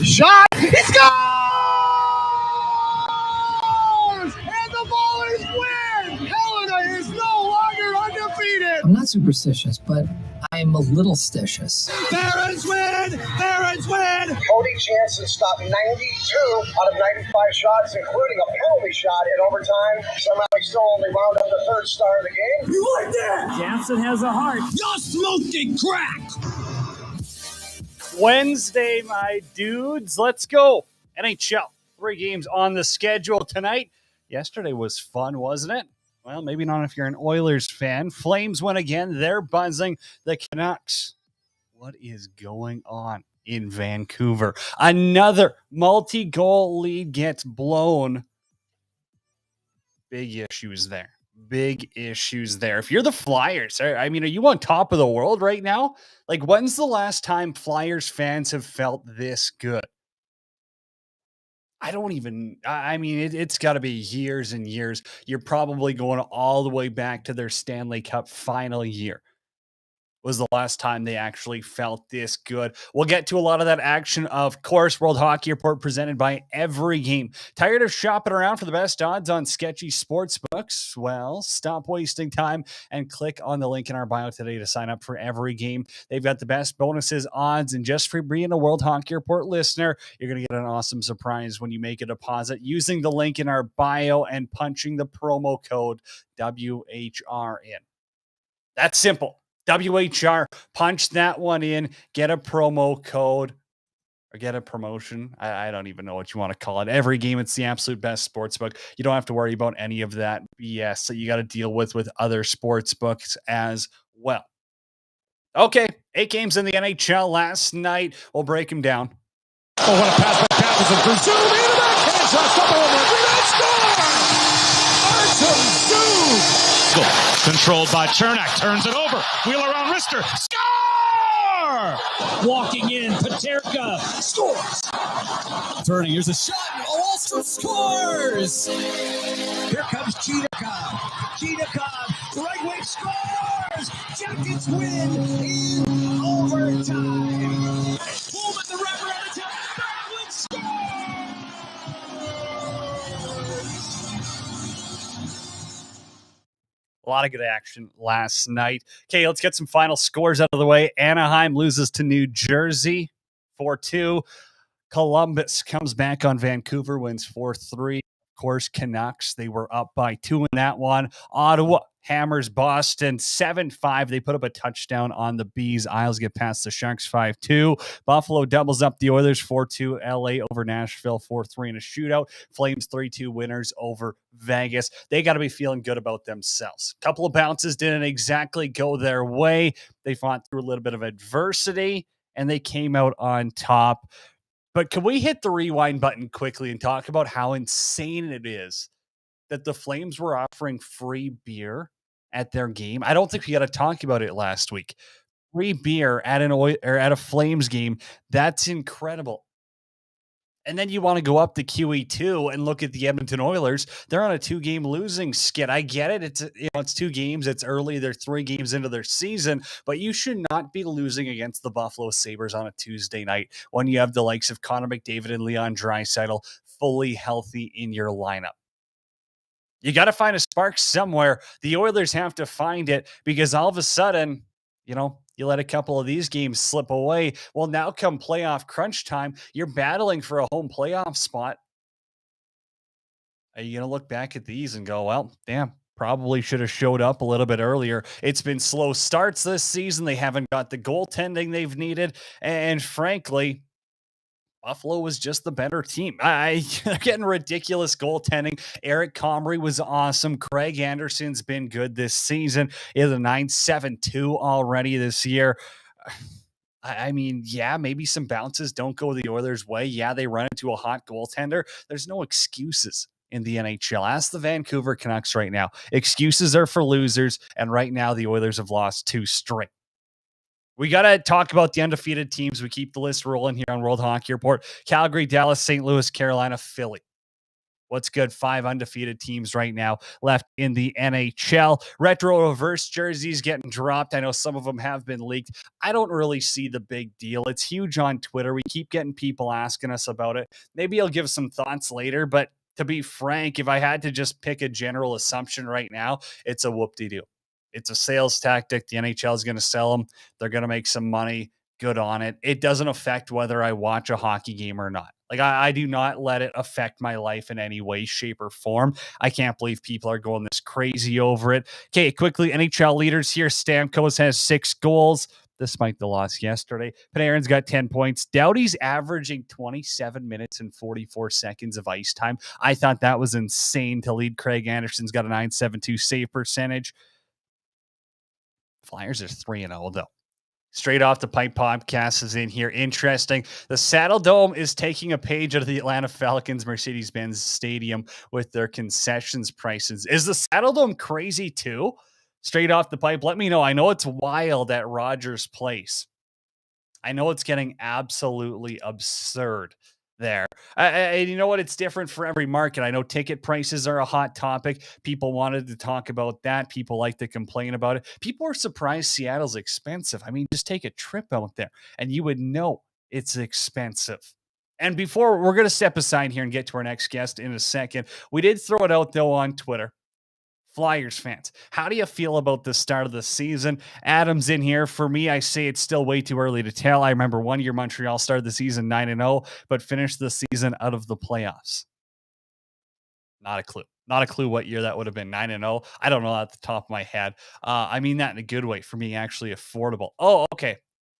Shot! He scores! And the ball is win! Helena is no longer undefeated! I'm not superstitious, but I'm a little stitious. Barons win! Barons win! Cody Jansen stopped 92 out of 95 shots, including a penalty shot in overtime. Somehow he still only wound up the third star of the game. You like that? Jansen has a heart. You're smoking crack! Wednesday, my dudes. Let's go. NHL. 3 games on the schedule tonight. Yesterday was fun, wasn't it? Well, maybe not if you're an Oilers fan. Flames win again. They're buzzing. The Canucks. What is going on in Vancouver? Another multi-goal lead gets blown. Big issues there. Big issues there. If you're the Flyers, I mean, are you on top of the world right now? Like, when's the last time Flyers fans have felt this good? I mean, it's got to be years and years. You're probably going all the way back to their Stanley Cup final year. Was the last time they actually felt this good. We'll get to a lot of that action, of course. World Hockey Report presented by EveryGame. Tired of shopping around for the best odds on sketchy sports books? Well, stop wasting time and click on the link in our bio today to sign up for EveryGame. They've got the best bonuses, odds, and just for being a World Hockey Report listener, you're going to get an awesome surprise when you make a deposit using the link in our bio and punching the promo code WHRN. That's simple. WHR, punch that one in, get a promo code or get a promotion. I don't even know what you want to call it. Every game, it's the absolute best sports book. You don't have to worry about any of that BS that you got to deal with other sports books as well. Okay, 8 games in the NHL last night. We'll break them down. Oh, what a pass by Patterson for Zoom into that hand shot. Artem Zoom! Controlled by Chernak, turns it over, wheel around wrister, score! Walking in, Paterka scores. Turning, here's a shot, Wallstrom scores! Here comes Cheetah Cobb, right wing scores! Jack Rockets win in overtime. Pullman the rubber at the top. Backward score! A lot of good action last night. Okay, let's get some final scores out of the way. Anaheim loses to New Jersey 4-2. Columbus comes back on Vancouver, wins 4-3. Of course, Canucks, they were up by 2 in that one. Ottawa hammers Boston 7-5. They put up a touchdown on the Bees. Isles get past the Sharks 5-2. Buffalo doubles up the Oilers 4-2. LA over Nashville 4-3 in a shootout. Flames 3-2 winners over Vegas. They got to be feeling good about themselves. A couple of bounces didn't exactly go their way. They fought through a little bit of adversity, and they came out on top. But can we hit the rewind button quickly and talk about how insane it is that the Flames were offering free beer at their game? I don't think we got to talk about it last week. Free beer at at a Flames game. That's incredible. And then you want to go up to QE2 and look at the Edmonton Oilers. They're on a 2-game losing skid. I get it. It's 2 games. It's early. They're 3 games into their season, but you should not be losing against the Buffalo Sabres on a Tuesday night when you have the likes of Connor McDavid and Leon Draisaitl fully healthy in your lineup. You got to find a spark somewhere. The Oilers have to find it because all of a sudden, you let a couple of these games slip away. Well, now come playoff crunch time, you're battling for a home playoff spot. Are you going to look back at these and go, well, damn, probably should have showed up a little bit earlier. It's been slow starts this season. They haven't got the goaltending they've needed. And frankly, Buffalo was just the better team. They're getting ridiculous goaltending. Eric Comrie was awesome. Craig Anderson's been good this season. He has a 9.72 already this year. I mean, yeah, maybe some bounces don't go the Oilers' way. Yeah, they run into a hot goaltender. There's no excuses in the NHL. Ask the Vancouver Canucks right now. Excuses are for losers, and right now the Oilers have lost 2 straight. We got to talk about the undefeated teams. We keep the list rolling here on World Hockey Report. Calgary, Dallas, St. Louis, Carolina, Philly. What's good? 5 undefeated teams right now left in the NHL. Retro reverse jerseys getting dropped. I know some of them have been leaked. I don't really see the big deal. It's huge on Twitter. We keep getting people asking us about it. Maybe I'll give some thoughts later, but to be frank, if I had to just pick a general assumption right now, it's a whoop-de-doo. It's a sales tactic. The NHL is going to sell them. They're going to make some money. Good on it. It doesn't affect whether I watch a hockey game or not. Like I do not let it affect my life in any way, shape, or form. I can't believe people are going this crazy over it. Okay, quickly, NHL leaders here. Stamkos has 6 goals, despite the loss yesterday. Panarin's got 10 points. Doughty's averaging 27 minutes and 44 seconds of ice time. I thought that was insane to lead. Craig Anderson's got a 9.72 save percentage. Flyers are 3-0, though. Straight Off the Pipe podcast is in here. Interesting. The Saddle Dome is taking a page out of the Atlanta Falcons Mercedes-Benz Stadium with their concessions prices. Is the Saddle Dome crazy too? Straight Off the Pipe, let me know. I know it's wild at Rogers Place. I know it's getting absolutely absurd there. And you know what? It's different for every market. I know ticket prices are a hot topic. People wanted to talk about that. People like to complain about it. People are surprised Seattle's expensive. I mean, just take a trip out there and you would know it's expensive. And before we're going to step aside here and get to our next guest in a second, we did throw it out though on Twitter. Flyers fans, how do you feel about the start of the season? Adam's in here. For me, I say it's still way too early to tell. I remember one year Montreal started the season 9-0, but finished the season out of the playoffs. Not a clue. Not a clue what year that would have been. 9-0. I don't know at the top of my head. I mean that in a good way for me, actually affordable. Oh, okay.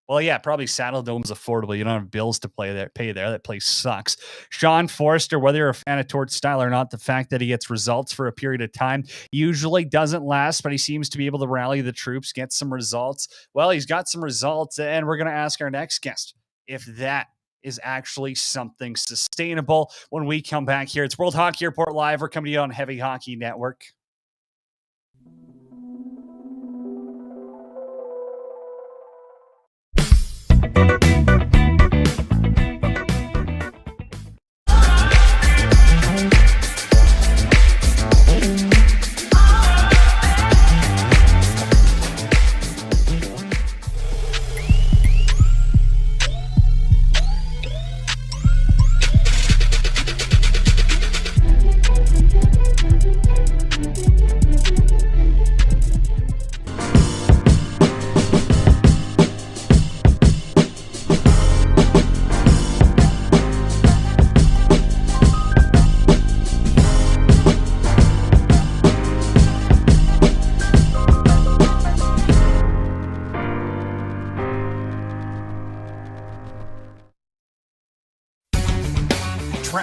Well, yeah, probably Saddle Dome's affordable. You don't have bills to pay there. That place sucks. Sean Forrester, whether you're a fan of Torch style or not, the fact that he gets results for a period of time usually doesn't last, but he seems to be able to rally the troops, get some results. Well, he's got some results, and we're going to ask our next guest if that is actually something sustainable when we come back here. It's World Hockey Report Live. We're coming to you on Heavy Hockey Network.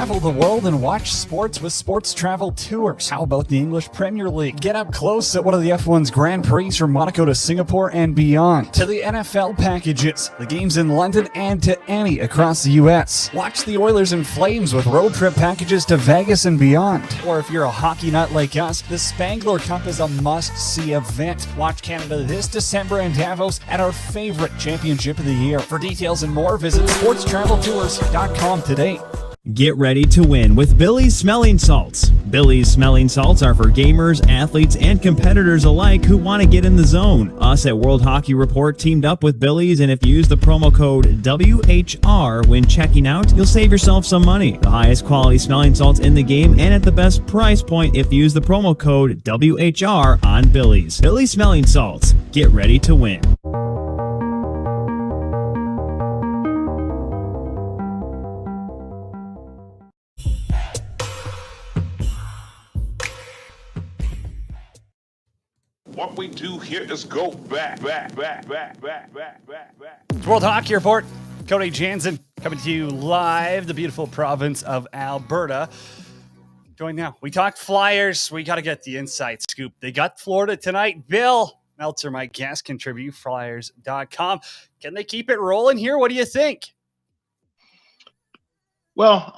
Travel the world and watch sports with Sports Travel Tours. How about the English Premier League? Get up close at one of the F1's Grand Prix from Monaco to Singapore and beyond. To the NFL packages, the games in London and to any across the U.S. Watch the Oilers and Flames with road trip packages to Vegas and beyond. Or if you're a hockey nut like us, the Spangler Cup is a must-see event. Watch Canada this December in Davos at our favorite championship of the year. For details and more, visit sportstraveltours.com today. Get ready to win with Billy's Smelling Salts. Billy's Smelling Salts are for gamers, athletes, and competitors alike who want to get in the zone. Us at World Hockey Report teamed up with Billy's, and if you use the promo code WHR when checking out, you'll save yourself some money. The highest quality smelling salts in the game and at the best price point if you use the promo code WHR on Billy's. Billy's Smelling Salts. Get ready to win. What we do here is go back. It's World Hockey Report. Cody Jansen coming to you live, the beautiful province of Alberta. Join now. We talked Flyers. We got to get the inside scoop. They got Florida tonight. Bill Meltzer, my guest, contribute Flyers.com. Can they keep it rolling here? What do you think? Well,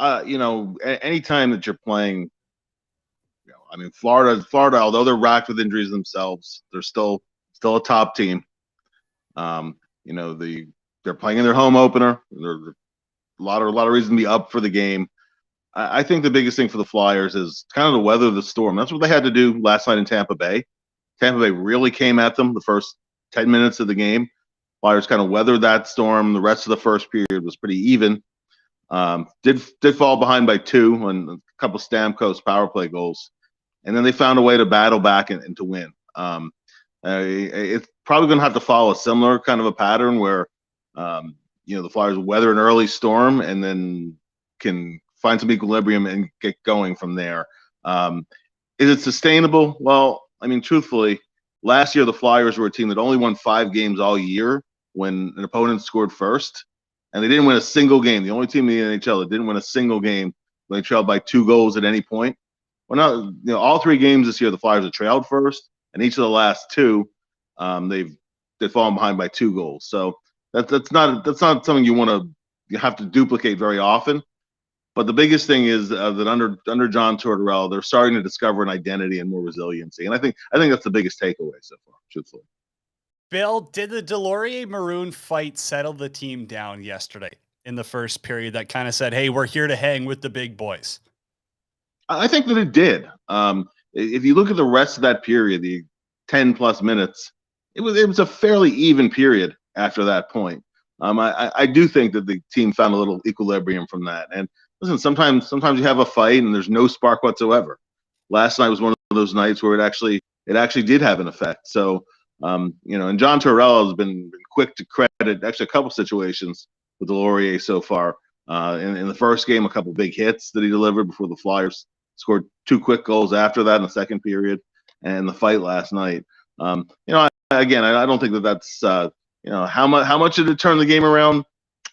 anytime that you're playing, Florida, although they're racked with injuries themselves, they're still a top team. They're playing in their home opener. There's a lot of reason to be up for the game. I think the biggest thing for the Flyers is kind of to weather the storm. That's what they had to do last night in Tampa Bay. Tampa Bay really came at them the first 10 minutes of the game. Flyers kind of weathered that storm. The rest of the first period was pretty even. Did fall behind by 2 on a couple Stamkos power play goals. And then they found a way to battle back and to win. It's probably going to have to follow a similar kind of a pattern where, the Flyers weather an early storm and then can find some equilibrium and get going from there. Is it sustainable? Well, truthfully, last year the Flyers were a team that only won 5 games all year when an opponent scored first, and they didn't win a single game. The only team in the NHL that didn't win a single game when they trailed by 2 goals at any point. Well, now, all 3 games this year, the Flyers have trailed first, and each of the last 2, they've fallen behind by 2 goals. So that's not something you have to duplicate very often. But the biggest thing is that under John Tortorella, they're starting to discover an identity and more resiliency, and I think that's the biggest takeaway so far, truthfully. Bill, did the Delorier Maroon fight settle the team down yesterday in the first period that kind of said, hey, we're here to hang with the big boys? I think that it did. If you look at the rest of that period, the 10+ minutes, it was a fairly even period after that point. I do think that the team found a little equilibrium from that. And listen, sometimes you have a fight and there's no spark whatsoever. Last night was one of those nights where it actually did have an effect. So, and John Tortorella has been quick to credit actually a couple situations with Delorier so far. In the first game, a couple big hits that he delivered before the Flyers scored 2 quick goals after that in the second period, and the fight last night. I don't think that's how much did it turn the game around?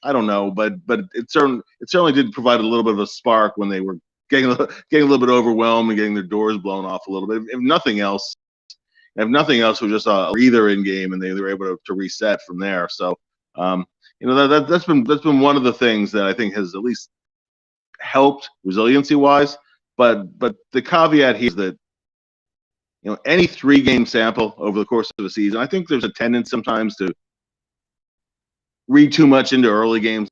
I don't know, but it certainly did provide a little bit of a spark when they were getting a little bit overwhelmed and getting their doors blown off a little bit. If nothing else, was just a breather in game, and they were able to reset from there. So that's been one of the things that I think has at least helped resiliency wise. But the caveat here is that any 3-game sample over the course of a season, I think there's a tendency sometimes to read too much into early games.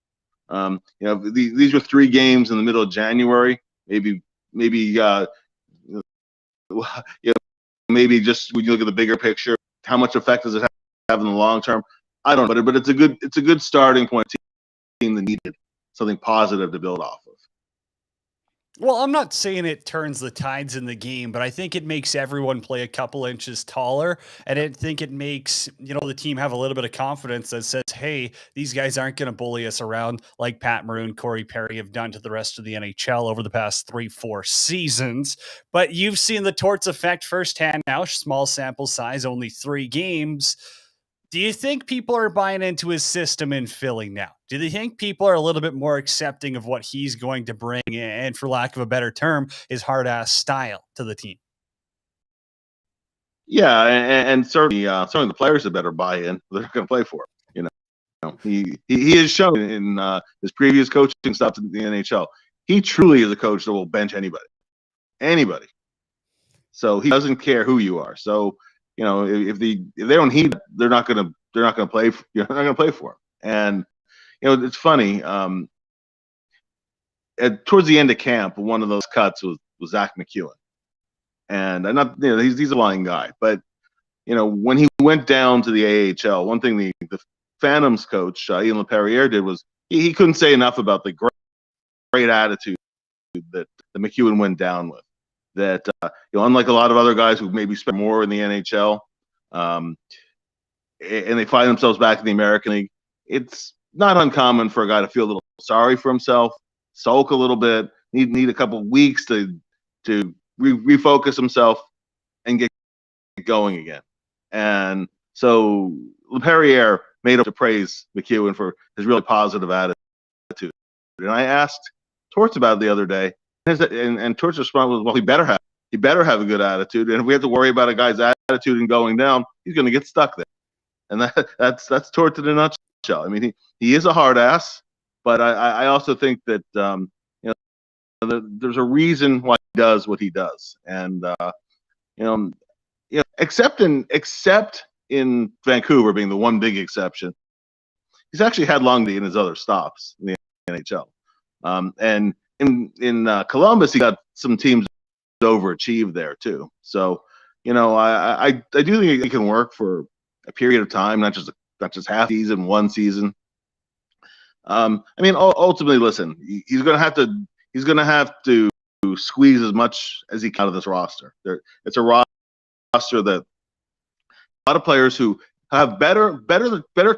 These were 3 games in the middle of January. Maybe just when you look at the bigger picture, how much effect does it have in the long term? I don't know, but it's a good starting point. Team that needed something positive to build off of. Well, I'm not saying it turns the tides in the game, but I think it makes everyone play a couple inches taller. And I think it makes, the team have a little bit of confidence that says, hey, these guys aren't going to bully us around like Pat Maroon, Corey Perry have done to the rest of the NHL over the past 3-4 seasons. But you've seen the Torts effect firsthand now, small sample size, only 3 games. Do you think people are buying into his system in Philly now? Do they think people are a little bit more accepting of what he's going to bring and, for lack of a better term, his hard-ass style to the team? Yeah, and certainly the players had better buy in. They're going to play for him. He has shown in his previous coaching stops in the NHL. He truly is a coach that will bench anybody. So he doesn't care who you are. So if they don't heed, they're not going to play. You're not going to play for him. And it's funny. Towards the end of camp, one of those cuts was Zach McEwen, and I'm not he's a lying guy, but when he went down to the AHL, one thing the Phantoms coach Ian LePerriere did was he couldn't say enough about the great attitude that McEwen went down with. That unlike a lot of other guys who maybe spent more in the NHL, and they find themselves back in the American League, it's not uncommon for a guy to feel a little sorry for himself, sulk a little bit, need a couple of weeks to refocus himself and get going again. And so LePerriere made up to praise McEwen for his really positive attitude. And I asked Torts about it the other day, and Torts' response was, "Well, he better have a good attitude. And if we have to worry about a guy's attitude and going down, he's going to get stuck there." And that's Torts in a nutshell. I mean, he is a hard ass, but I also think that there's a reason why he does what he does, and except in Vancouver being the one big exception, he's actually had Longdy in his other stops in the NHL. And in Columbus, he got some teams overachieved there too. So I do think it can work for a period of time, not just half season, one season. I mean, ultimately, listen, he's going to have to squeeze as much as he can out of this roster. It's a roster that a lot of players who have better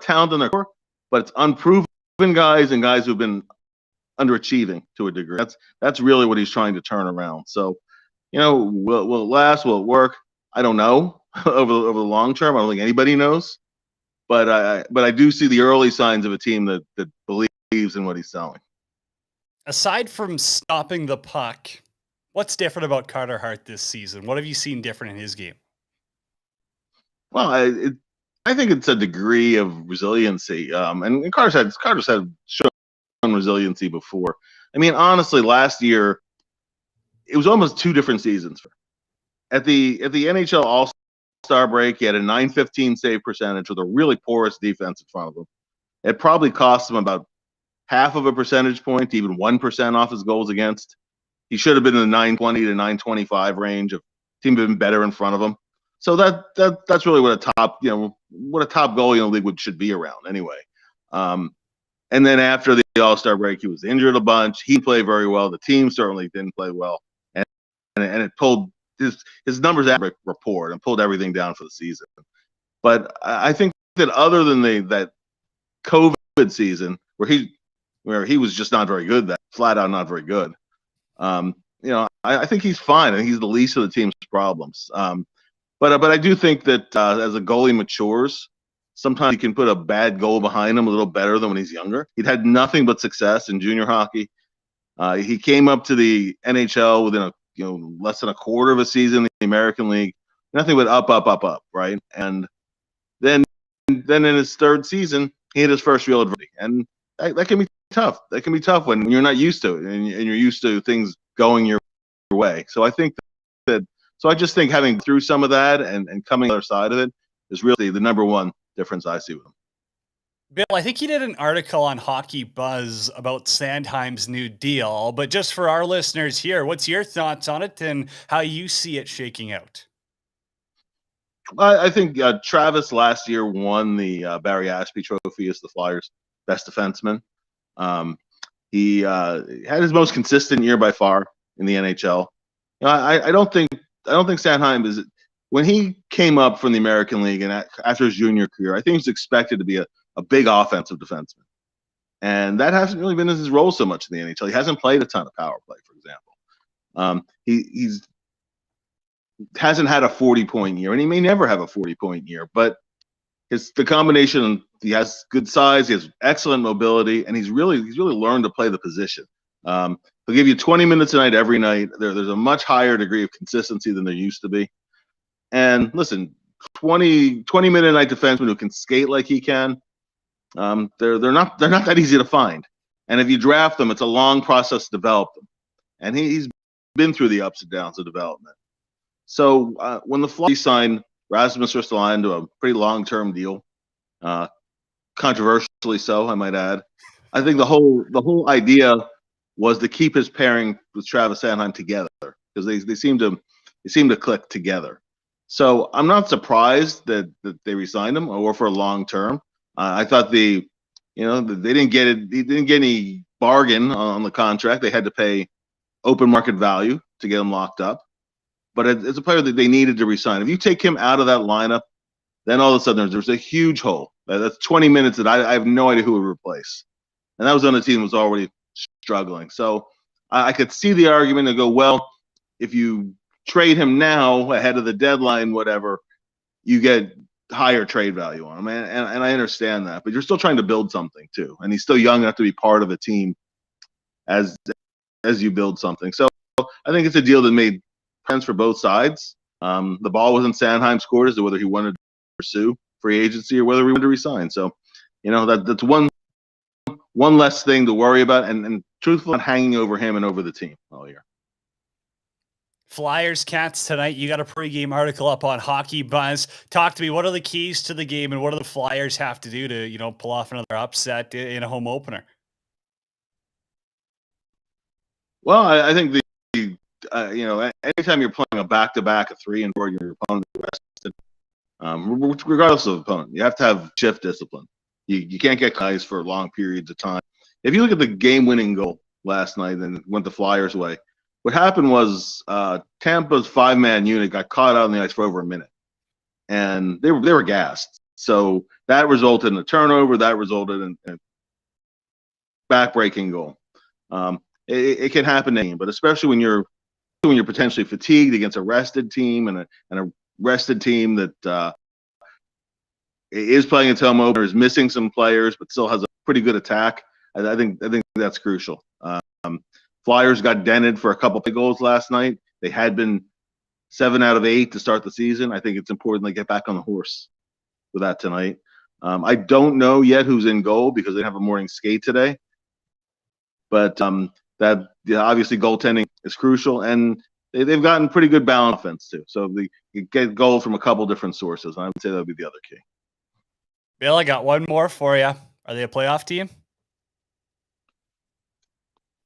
talent in their core, but it's unproven guys and guys who've been underachieving to a degree. That's really what he's trying to turn around. So, will it last? Will it work? I don't know. over the long term, I don't think anybody knows. But I do see the early signs of a team that believes in what he's selling. Aside from stopping the puck, what's different about Carter Hart this season? What have you seen different in his game? Well, I think it's a degree of resiliency. And Carter's had shown resiliency before. I mean, honestly, last year it was almost two different seasons. At the NHL All-Star break, he had a .915 save percentage with a really porous defense in front of him. It probably cost him about half of a percentage point to even 1% off his goals against. He should have been in the .920 to .925 range if the team had been better in front of him. So that's really what a top goalie in the league should be around anyway. And then after the All-Star break, he was injured a bunch. He played very well. The team certainly didn't play well, and it pulled his numbers at report and pulled everything down for the season. But I think that other than that COVID season where he was just not very good, that flat out not very good. I think he's fine. I think he's the least of the team's problems. But I do think that as a goalie matures, sometimes he can put a bad goal behind him a little better than when he's younger. He'd had nothing but success in junior hockey. He came up to the NHL within less than a quarter of a season in the American League. Nothing but up, right? And then in his third season, he had his first real adversity, and that can be tough. That can be tough when you're not used to it and you're used to things going your way. So I think I just think having through some of that and coming on the other side of it is really the number one difference I see with him. Bill, I think you did an article on Hockey Buzz about Sandheim's new deal, but just for our listeners here, what's your thoughts on it and how you see it shaking out? I think Travis last year won the Barry Ashby Trophy as the Flyers' best defenseman. He had his most consistent year by far in the NHL. I don't think Sandheim is. When he came up from the American League and after his junior career, I think he was expected to be a big offensive defenseman. And that hasn't really been his role so much in the NHL. He hasn't played a ton of power play, for example. He's hasn't had a 40-point year, and he may never have a 40-point year. But the combination, he has good size, he has excellent mobility, and he's really learned to play the position. He'll give you 20 minutes a night every night. There's a much higher degree of consistency than there used to be. And listen, 20-minute a night defensemen who can skate like he can, they're not that easy to find. And if you draft them, it's a long process to develop them. And he's been through the ups and downs of development. So when the Flyers signed Rasmus Ristolainen to a pretty long-term deal, controversially so, I might add, I think the whole idea was to keep his pairing with Travis Sanheim together, because they seem to click together. So I'm not surprised that they re-signed him or for a long term. I thought they didn't get it. He didn't get any bargain on the contract. They had to pay open market value to get him locked up. But it's a player that they needed to re-sign. If you take him out of that lineup, then all of a sudden there's a huge hole. That's 20 minutes that I have no idea who would replace. And that was on a team that was already struggling. So I could see the argument to go, well, if you trade him now ahead of the deadline, whatever, you get higher trade value on him. And I understand that. But you're still trying to build something too. And he's still young enough to be part of a team as you build something. So I think it's a deal that made sense for both sides. The ball was in Sanheim's court as to whether he wanted to pursue free agency or whether he wanted to resign. So, that's one less thing to worry about, and truthfully, not hanging over him and over the team all year. Flyers Cats tonight. You got a pregame article up on Hockey Buzz. Talk to me. What are the keys to the game, and what do the Flyers have to do to pull off another upset in a home opener? Well, I think anytime you're playing a back-to-back of 3 and 4, your opponent is rested. Regardless of opponent, you have to have shift discipline. You can't get guys for long periods of time. If you look at the game-winning goal last night and went the Flyers' way, what happened was Tampa's 5-man unit got caught out on the ice for over a minute, and they were gassed. So that resulted in a turnover. That resulted in a back-breaking goal. It can happen to anyone, but especially when you're potentially fatigued against a rested team and a rested team that is playing its home opener, is missing some players, but still has a pretty good attack. I think that's crucial. Flyers got dented for a couple of goals last night. They had been 7 out of 8 to start the season. I think it's important they get back on the horse with that tonight. I don't know yet who's in goal because they have a morning skate today, but obviously goaltending is crucial, and they've gotten pretty good balance offense too. So they get goals from a couple different sources. And I would say that would be the other key. Bill, I got one more for you. Are they a playoff team?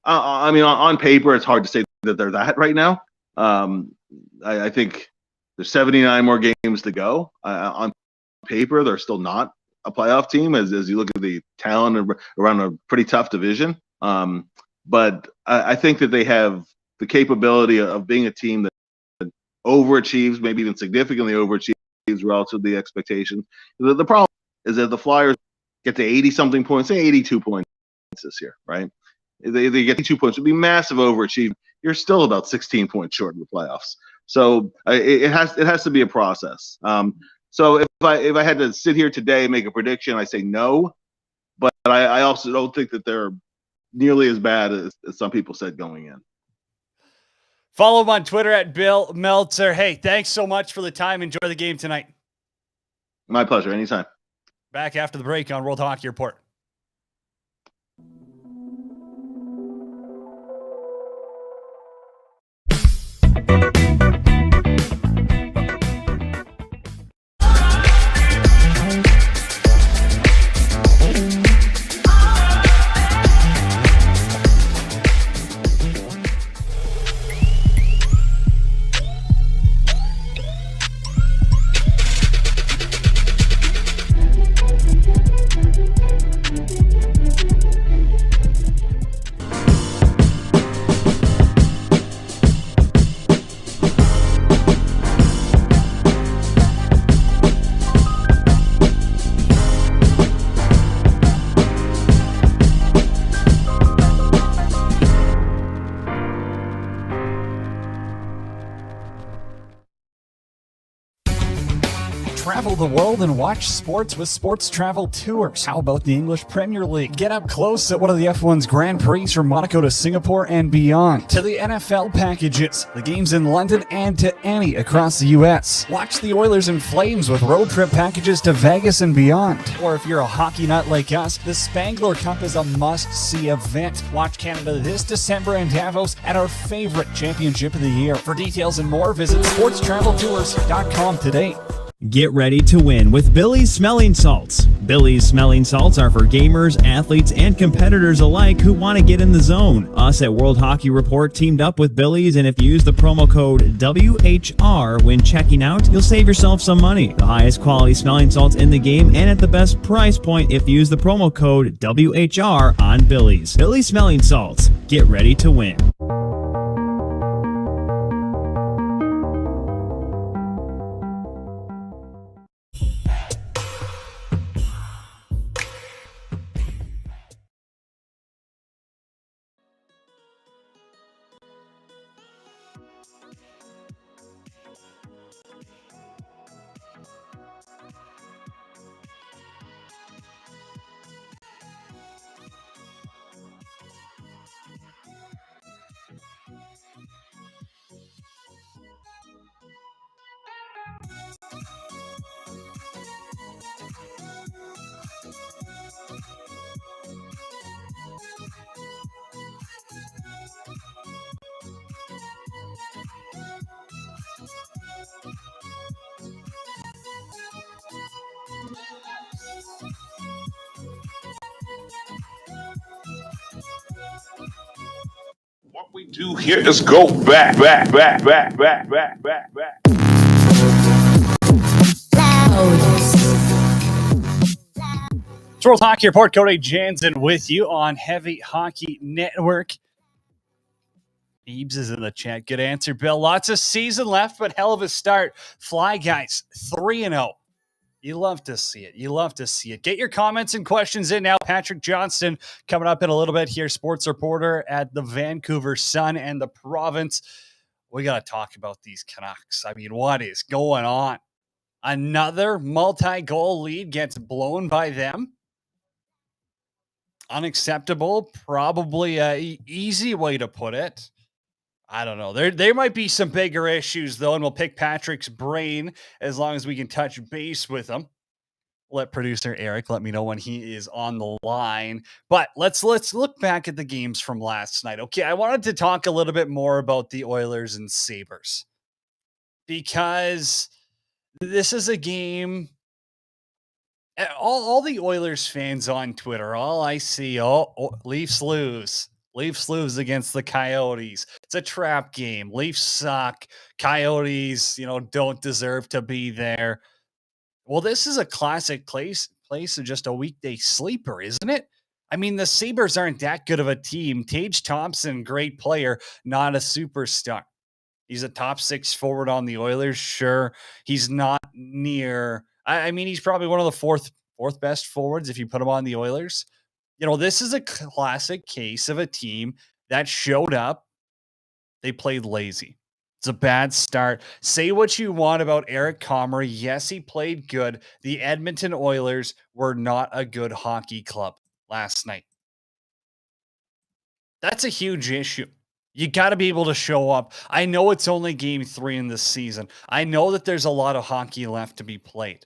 On paper, it's hard to say that they're that right now. I think there's 79 more games to go. On paper, they're still not a playoff team as you look at the talent around a pretty tough division. But I think that they have the capability of being a team that overachieves, maybe even significantly overachieves relative to the expectations. The problem is that the Flyers get to 80-something points, say 82 points this year, right? They get 82 points. It would be massive overachievement. You're still about 16 points short of the playoffs. So it has to be a process. So if I had to sit here today and make a prediction, I say no. But I also don't think that they're nearly as bad as some people said going in. Follow him on Twitter at Bill Meltzer. Hey, thanks so much for the time. Enjoy the game tonight. My pleasure. Anytime. Back after the break on World Hockey Report. the world and watch sports with Sports Travel Tours. How about the English Premier League? Get up close at one of the F1's Grand Prix from Monaco to Singapore and beyond. To the NFL packages, the games in London and to any across the U.S. Watch the Oilers and Flames with road trip packages to Vegas and beyond. Or if you're a hockey nut like us, the Spangler Cup is a must-see event. Watch Canada this December in Davos at our favorite championship of the year. For details and more, visit sportstraveltours.com today. Get ready to win with Billy's Smelling Salts. Billy's Smelling Salts are for gamers, athletes, and competitors alike who want to get in the zone. Us at World Hockey Report teamed up with Billy's, and if you use the promo code WHR when checking out, you'll save yourself some money. The highest quality smelling salts in the game and at the best price point if you use the promo code WHR on Billy's. Billy's Smelling Salts. Get ready to win. What we do here is go back. It's World Hockey Report. Cody Jansen with you on Heavy Hockey Network. Eebs is in the chat. Good answer, Bill. Lots of season left, but hell of a start. Fly Guys, 3-0. You love to see it. You love to see it. Get your comments and questions in now. Patrick Johnston coming up in a little bit here, sports reporter at the Vancouver Sun and the Province. We got to talk about these Canucks. I mean, what is going on? Another multi-goal lead gets blown by them. Unacceptable. Probably an easy way to put it. I don't know. There might be some bigger issues, though, and we'll pick Patrick's brain as long as we can touch base with him. Let producer Eric let me know when he is on the line. But let's look back at the games from last night. Okay, I wanted to talk a little bit more about the Oilers and Sabres because this is a game. All the Oilers fans on Twitter, all I see, Leafs lose. Leafs lose against the Coyotes. It's a trap game. Leafs suck. Coyotes, don't deserve to be there. Well, this is a classic place of just a weekday sleeper, isn't it? I mean, the Sabres aren't that good of a team. Tage Thompson, great player, not a superstar. He's a top 6 forward on the Oilers. Sure, he's not near. I mean, he's probably one of the fourth best forwards if you put him on the Oilers. This is a classic case of a team that showed up. They played lazy. It's a bad start. Say what you want about Eric Comrie. Yes, he played good. The Edmonton Oilers were not a good hockey club last night. That's a huge issue. You got to be able to show up. I know it's only game 3 in this season. I know that there's a lot of hockey left to be played.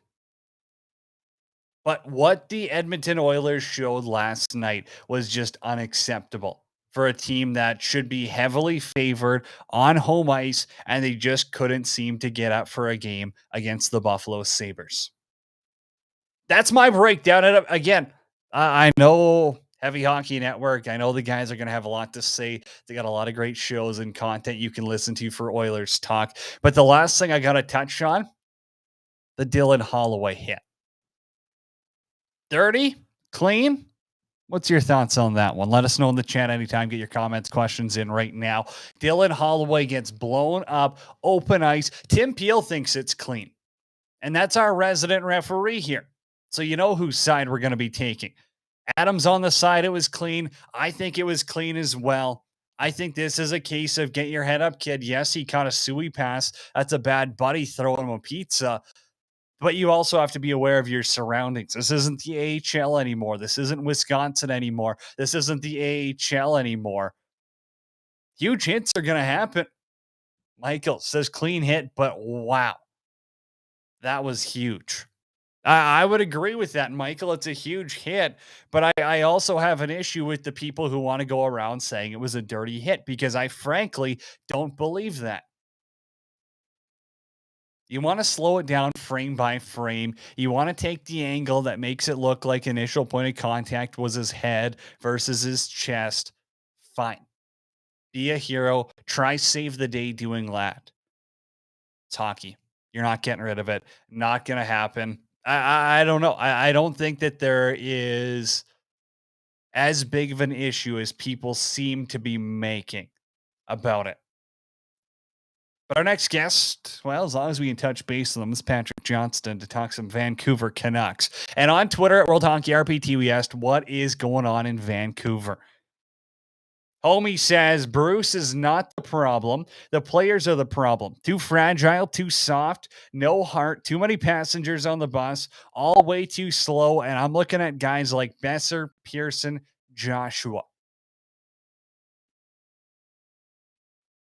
But what the Edmonton Oilers showed last night was just unacceptable for a team that should be heavily favored on home ice, and they just couldn't seem to get up for a game against the Buffalo Sabres. That's my breakdown. And again, I know Heavy Hockey Network. I know the guys are going to have a lot to say. They got a lot of great shows and content you can listen to for Oilers talk. But the last thing I got to touch on, the Dylan Holloway hit. Dirty? Clean? What's your thoughts on that one? Let us know in the chat anytime. Get your comments, questions in right now. Dylan Holloway gets blown up, open ice. Tim Peel thinks it's clean. And that's our resident referee here. So you know whose side we're going to be taking. Adam's on the side it was clean. I think it was clean as well. I think this is a case of get your head up, kid. Yes, he caught a suey pass. That's a bad buddy throwing him a pizza. But you also have to be aware of your surroundings. This isn't the AHL anymore. This isn't Wisconsin anymore. This isn't the AHL anymore. Huge hits are going to happen. Michael says clean hit, but wow, that was huge. I would agree with that, Michael. It's a huge hit, but I also have an issue with the people who want to go around saying it was a dirty hit because I frankly don't believe that. You want to slow it down frame by frame. You want to take the angle that makes it look like initial point of contact was his head versus his chest. Fine. Be a hero. Try save the day doing that. It's hockey. You're not getting rid of it. Not going to happen. I don't know. I don't think that there is as big of an issue as people seem to be making about it. But our next guest, well, as long as we can touch base with him, is Patrick Johnston to talk some Vancouver Canucks. And on Twitter at World Hockey RPT, we asked, what is going on in Vancouver? Homie says, Bruce is not the problem. The players are the problem. Too fragile, too soft, no heart, too many passengers on the bus, all way too slow. And I'm looking at guys like Besser, Pearson, Joshua.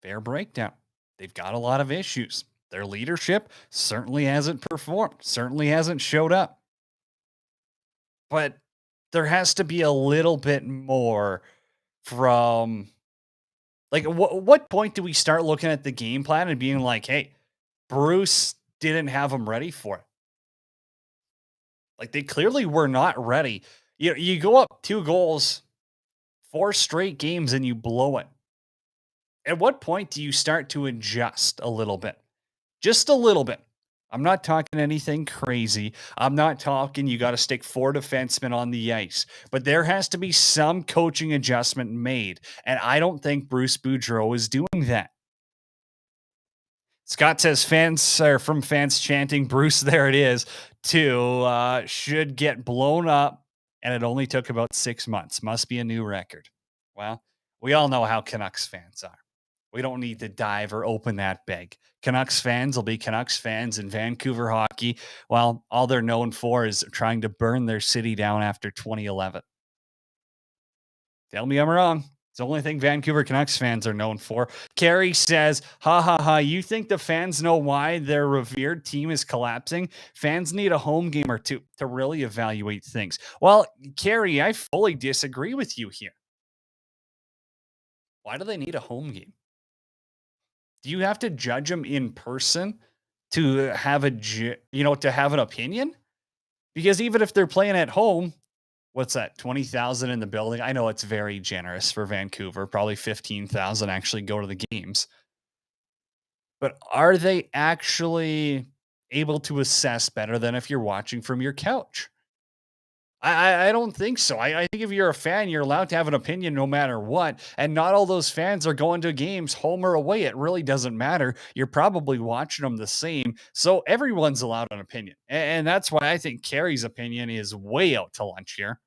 Fair breakdown. They've got a lot of issues. Their leadership certainly hasn't performed, certainly hasn't showed up. But there has to be a little bit more from, like, what point do we start looking at the game plan and being like, hey, Bruce didn't have them ready for it? Like, they clearly were not ready. You go up 2 goals, 4 straight games, and you blow it. At what point do you start to adjust a little bit? Just a little bit. I'm not talking anything crazy. I'm not talking you got to stick 4 defensemen on the ice. But there has to be some coaching adjustment made. And I don't think Bruce Boudreau is doing that. Scott says from fans chanting Bruce, there it is, to should get blown up. And it only took about 6 months. Must be a new record. Well, we all know how Canucks fans are. We don't need to dive or open that big. Canucks fans will be Canucks fans in Vancouver hockey. Well, all they're known for is trying to burn their city down after 2011. Tell me I'm wrong. It's the only thing Vancouver Canucks fans are known for. Carrie says, ha ha ha, you think the fans know why their revered team is collapsing? Fans need a home game or two to really evaluate things. Well, Carrie, I fully disagree with you here. Why do they need a home game? Do you have to judge them in person to have to have an opinion? Because even if they're playing at home, what's that? 20,000 in the building. I know it's very generous for Vancouver. Probably 15,000 actually go to the games. But are they actually able to assess better than if you're watching from your couch? I don't think so. I think if you're a fan, you're allowed to have an opinion no matter what. And not all those fans are going to games home or away. It really doesn't matter. You're probably watching them the same. So everyone's allowed an opinion. And that's why I think Carrie's opinion is way out to lunch here.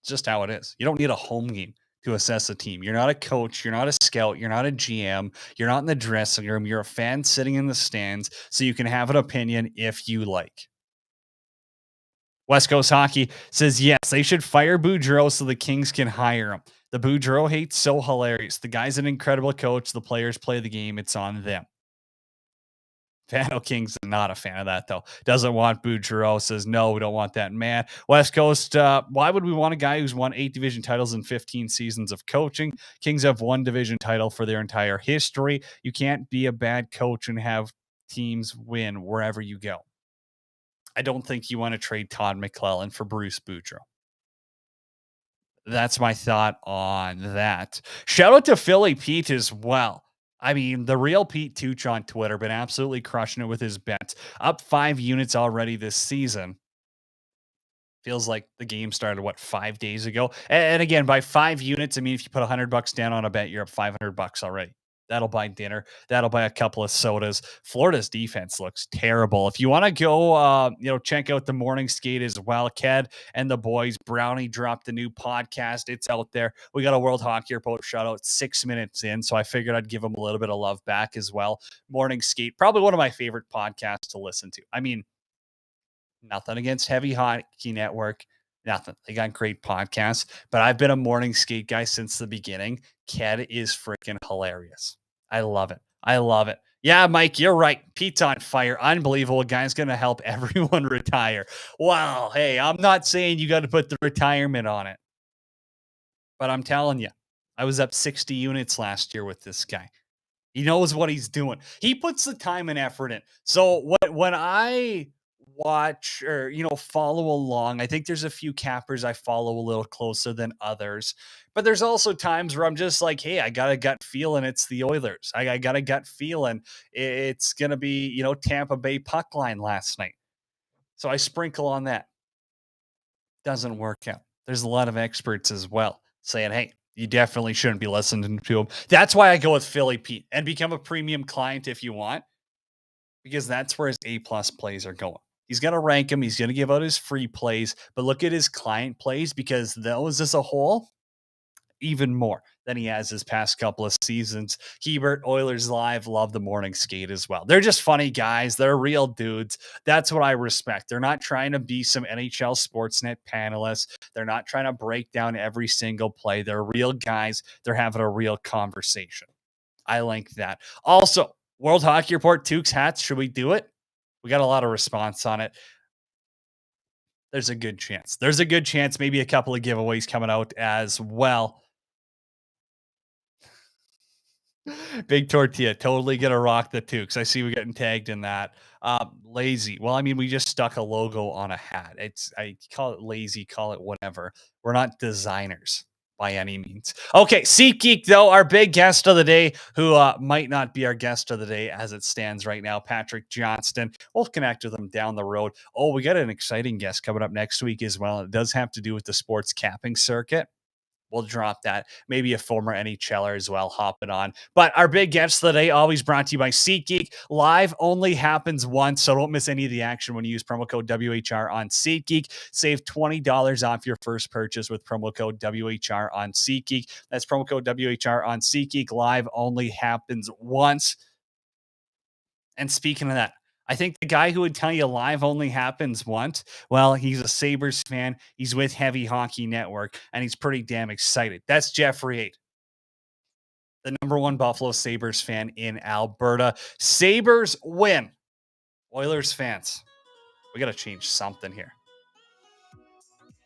It's just how it is. You don't need a home game to assess a team. You're not a coach. You're not a scout. You're not a GM. You're not in the dressing room. You're a fan sitting in the stands. So you can have an opinion if you like. West Coast Hockey says, yes, they should fire Boudreau so the Kings can hire him. The Boudreau hate's so hilarious. The guy's an incredible coach. The players play the game. It's on them. Fano King's not a fan of that, though. Doesn't want Boudreau. Says, no, we don't want that man. West Coast, why would we want a guy who's won 8 division titles in 15 seasons of coaching? Kings have 1 division title for their entire history. You can't be a bad coach and have teams win wherever you go. I don't think you want to trade Todd McClellan for Bruce Boudreau. That's my thought on that. Shout out to Philly Pete as well. I mean, the real Pete Tooch on Twitter, been absolutely crushing it with his bets. Up 5 units already this season. Feels like the game started, 5 days ago? And again, by 5 units, I mean, if you put $100 down on a bet, you're up $500 already. That'll buy dinner. That'll buy a couple of sodas. Florida's defense looks terrible. If you want to go, check out the morning skate as well. Ked and the boys. Brownie dropped a new podcast. It's out there. We got a World Hockey Report shout out 6 minutes in, so I figured I'd give them a little bit of love back as well. Morning skate, probably one of my favorite podcasts to listen to. I mean, nothing against Heavy Hockey Network. Nothing. They got great podcasts, but I've been a morning skate guy since the beginning. Ked is freaking hilarious. I love it. I love it. Yeah, Mike, you're right. Pete's on fire. Unbelievable. Guy's going to help everyone retire. Well, hey, I'm not saying you got to put the retirement on it, but I'm telling you, I was up 60 units last year with this guy. He knows what he's doing. He puts the time and effort in. So when I watch or follow along, I think there's a few cappers I follow a little closer than others, but there's also times where I'm just like, hey, I got a gut feeling it's the Oilers. I got a gut feeling it's gonna be Tampa Bay puck line last night, so I sprinkle on that. Doesn't work out. There's a lot of experts as well saying, hey, you definitely shouldn't be listening to him. That's why I go with Philly Pete and become a premium client if you want, because that's where his A+ plays are going. He's going to rank them. He's going to give out his free plays, but look at his client plays, because those as a whole, even more than he has his past couple of seasons. Hebert, Oilers Live, love the morning skate as well. They're just funny guys. They're real dudes. That's what I respect. They're not trying to be some NHL Sportsnet panelists. They're not trying to break down every single play. They're real guys. They're having a real conversation. I like that. Also, World Hockey Report, Tukes hats. Should we do it? We got a lot of response on it. There's a good chance. Maybe a couple of giveaways coming out as well. Big Tortilla, totally gonna rock the Tukes. I see we getting tagged in that. Lazy. Well, I mean, we just stuck a logo on a hat. I call it lazy, call it whatever. We're not designers by any means. Okay, SeatGeek, though, our big guest of the day, who might not be our guest of the day as it stands right now, Patrick Johnston. We'll connect with him down the road. Oh, we got an exciting guest coming up next week as well. It does have to do with the sports capping circuit. We'll drop that. Maybe a former NHLer as well hopping on. But our big guest of the day, always brought to you by SeatGeek. Live only happens once, so don't miss any of the action when you use promo code WHR on SeatGeek. Save $20 off your first purchase with promo code WHR on SeatGeek. That's promo code WHR on SeatGeek. Live only happens once. And speaking of that, I think the guy who would tell you live only happens once, well, he's a Sabres fan. He's with Heavy Hockey Network, and he's pretty damn excited. That's Jeffrey 8, the number one Buffalo Sabres fan in Alberta. Sabres win. Oilers fans, we got to change something here.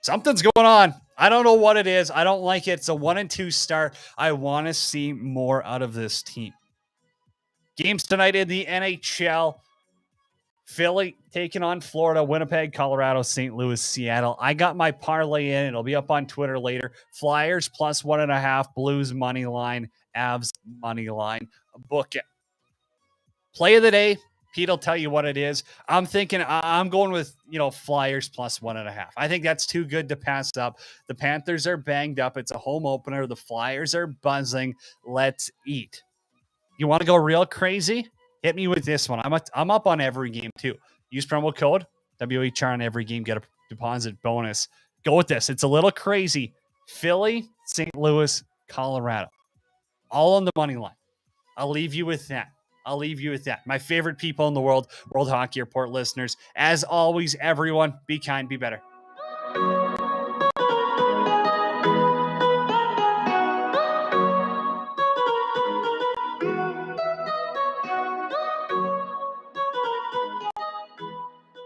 Something's going on. I don't know what it is. I don't like it. It's a 1-2 start. I want to see more out of this team. Games tonight in the NHL. Philly taking on Florida, Winnipeg, Colorado, St. Louis, Seattle. I got my parlay in. It'll be up on Twitter later. Flyers plus 1.5, Blues money line, Avs money line. Book it. Play of the day. Pete will tell you what it is. I'm thinking I'm going with, Flyers plus 1.5. I think that's too good to pass up. The Panthers are banged up. It's a home opener. The Flyers are buzzing. Let's eat. You want to go real crazy? Hit me with this one. I'm up on every game too. Use promo code WHR on every game. Get a deposit bonus. Go with this. It's a little crazy. Philly, St. Louis, Colorado. All on the money line. I'll leave you with that. My favorite people in the world, World Hockey Report listeners. As always, everyone, be kind, be better.